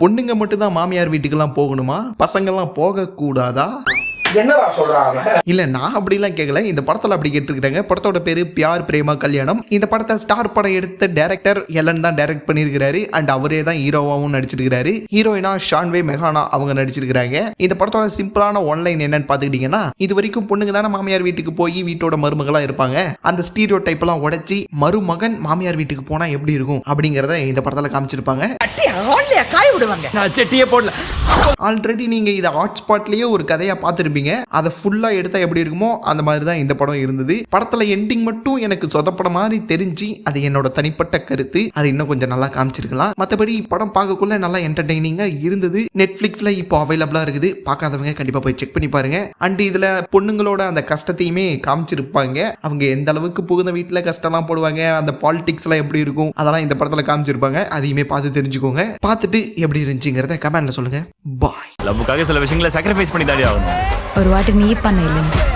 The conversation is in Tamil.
பொண்ணுங்க மட்டும் தான் மாமியார் வீட்டுக்கெல்லாம் போகணுமா, பசங்கெல்லாம் போக கூடாதா? என்னடா சொல்றாங்க? இல்ல நான் அப்படிலாம் கேட்கல. இந்த படத்துல அப்படி கேட்டிருக்காங்க. படத்தோட பேரு பியார் பிரேமா கல்யாணம். இந்த படத்தை ஸ்டார் படம் எடுத்த டைரக்டர் எலன் தான் டைரக்ட் பண்ணியிருக்கிறாரு. அண்ட் அவரே தான் ஹீரோவாவும் நடிச்சிருக்காரு. ஹீரோயினா ஷான்வே மெஹானா அவங்க நடிச்சிருக்காங்க. இந்த படத்தோட சிம்பிளான ஒன்லைன் என்னன்னு பாத்துக்கிட்டீங்கன்னா, இது வரைக்கும் பொண்ணுங்க தானே மாமியார் வீட்டுக்கு போய் வீட்டோட மருமகளா இருப்பாங்க. அந்த ஸ்டீரியோ டைப் எல்லாம் உடைச்சி மருமகன் மாமியார் வீட்டுக்கு போனா எப்படி இருக்கும் அப்படிங்கறத இந்த படத்துல காமிச்சிருப்பாங்க. ஆல்ரெடி நீங்க இதை ஹாட் ஸ்பாட்லயே ஒரு கதையா பார்த்திருப்பீங்க. அதை ஃபுல்லா எடுத்தா எப்படி இருக்குமோ அந்த மாதிரி தான் இந்த படம் இருந்தது. படத்துல எண்டிங் மட்டும் எனக்கு சொதப்பட மாதிரி தெரிஞ்சு, அது என்னோட தனிப்பட்ட கருத்து. அது இன்னும் கொஞ்சம் நல்லா காமிச்சிருக்கலாம். மற்றபடி படம் பார்க்கக்குள்ள நல்லா என்டர்டெய்னிங்கா இருந்தது. நெட்ஃபிளிக்ஸ்ல இப்போ அவைலபிளா இருக்குது. பார்க்காதவங்க கண்டிப்பா போய் செக் பண்ணி பாருங்க. அண்ட் இதுல பொண்ணுங்களோட அந்த கஷ்டத்தையுமே காமிச்சிருப்பாங்க. அவங்க எந்த அளவுக்கு புகுந்த வீட்டுல கஷ்டம்லாம் போடுவாங்க, அந்த பாலிடிக்ஸ் எல்லாம் எப்படி இருக்கும் அதெல்லாம் இந்த படத்துல காமிச்சிருப்பாங்க. அதையுமே பார்த்து தெரிஞ்சுக்கோங்க. பார்த்துட்டு எப்படி இருந்துச்சுங்கிறத கமெண்ட்ல சொல்லுங்க. பாய். லவ்வுக்காக சில விஷயங்களை சாக்ரிஃபைஸ் பண்ணி தாடி ஆகணும். ஒரு வாட்டி நீ பண்ண இல்லைங்க.